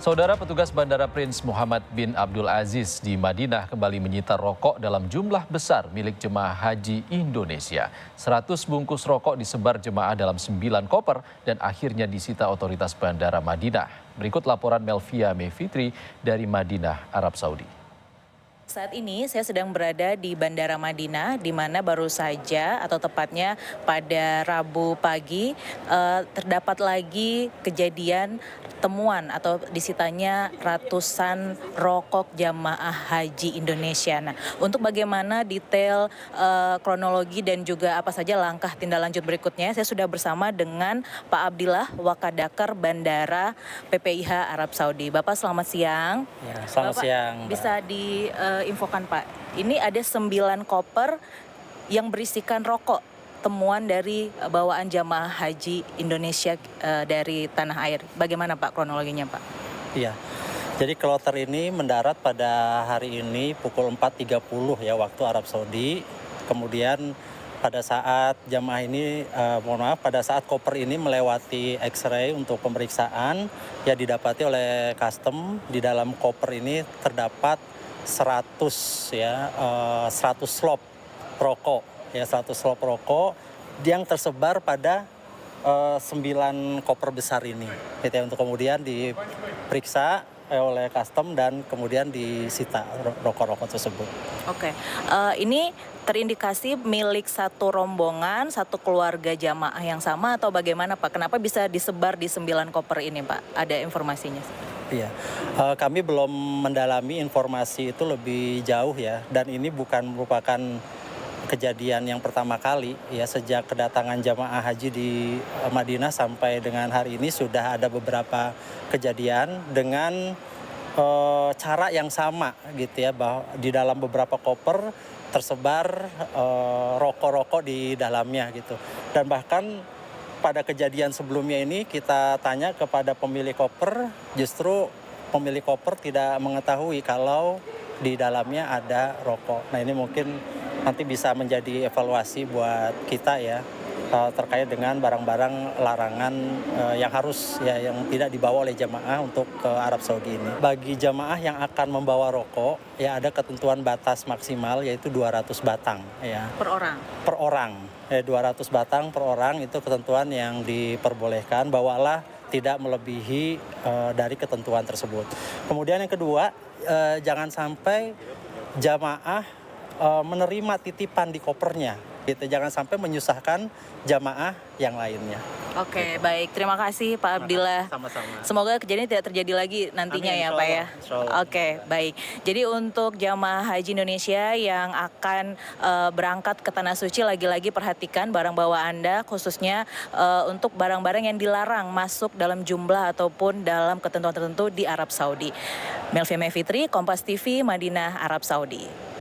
Saudara petugas Bandara Prince Muhammad bin Abdul Aziz di Madinah kembali menyita rokok dalam jumlah besar milik jemaah haji Indonesia. 100 bungkus rokok disebar jemaah dalam 9 koper dan akhirnya disita otoritas Bandara Madinah. Berikut laporan Melvia Mevitri dari Madinah, Arab Saudi. Saat ini saya sedang berada di Bandara Madinah, di mana baru saja atau tepatnya pada Rabu pagi terdapat lagi kejadian temuan atau disitanya ratusan rokok jamaah haji Indonesia. Nah, untuk bagaimana detail kronologi dan juga apa saja langkah tindak lanjut berikutnya, saya sudah bersama dengan Pak Abdillah, Wakadakar Bandara PPIH Arab Saudi. Bapak selamat siang. Ya, selamat siang. Bisa diinfokan Pak, ini ada 9 koper yang berisikan rokok temuan dari bawaan jamaah haji Indonesia dari tanah air. Bagaimana Pak kronologinya Pak? Iya, jadi kloter ini mendarat pada hari ini pukul 4.30 ya waktu Arab Saudi. Kemudian pada saat jamaah ini, pada saat koper ini melewati X-ray untuk pemeriksaan, ya didapati oleh custom di dalam koper ini terdapat 100 slop rokok. Ya, 100 slop rokok yang tersebar pada 9 koper besar ini. Gitu ya, untuk kemudian diperiksa oleh custom dan kemudian disita rokok-rokok tersebut. Oke, ini terindikasi milik satu rombongan, satu keluarga jamaah yang sama atau bagaimana Pak? Kenapa bisa disebar di 9 koper ini Pak? Ada informasinya? Iya, kami belum mendalami informasi itu lebih jauh ya, dan ini bukan merupakan kejadian yang pertama kali ya. Sejak kedatangan jamaah haji di Madinah sampai dengan hari ini sudah ada beberapa kejadian dengan cara yang sama gitu ya, bahwa di dalam beberapa koper tersebar rokok-rokok di dalamnya gitu. Dan bahkan pada kejadian sebelumnya ini kita tanya kepada pemilik koper, justru pemilik koper tidak mengetahui kalau di dalamnya ada rokok. Nah, ini mungkin nanti bisa menjadi evaluasi buat kita ya, terkait dengan barang-barang larangan yang harus ya, yang tidak dibawa oleh jamaah untuk ke Arab Saudi ini. Bagi jamaah yang akan membawa rokok ya, ada ketentuan batas maksimal yaitu 200 batang ya. Per orang? Per orang. 200 batang per orang itu ketentuan yang diperbolehkan, bawalah tidak melebihi dari ketentuan tersebut. Kemudian yang kedua, jangan sampai jamaah menerima titipan di kopernya gitu. Jangan sampai menyusahkan jamaah yang lainnya. Oke, baik. Terima kasih Pak Abdillah. Sama-sama. Semoga kejadian tidak terjadi lagi nantinya. Amin, ya Pak ya. Oke, baik. Jadi untuk jamaah haji Indonesia yang akan berangkat ke Tanah Suci, lagi-lagi perhatikan barang bawa Anda, khususnya untuk barang-barang yang dilarang masuk dalam jumlah ataupun dalam ketentuan tertentu di Arab Saudi. Melvia Mevitri, Kompas TV, Madinah, Arab Saudi.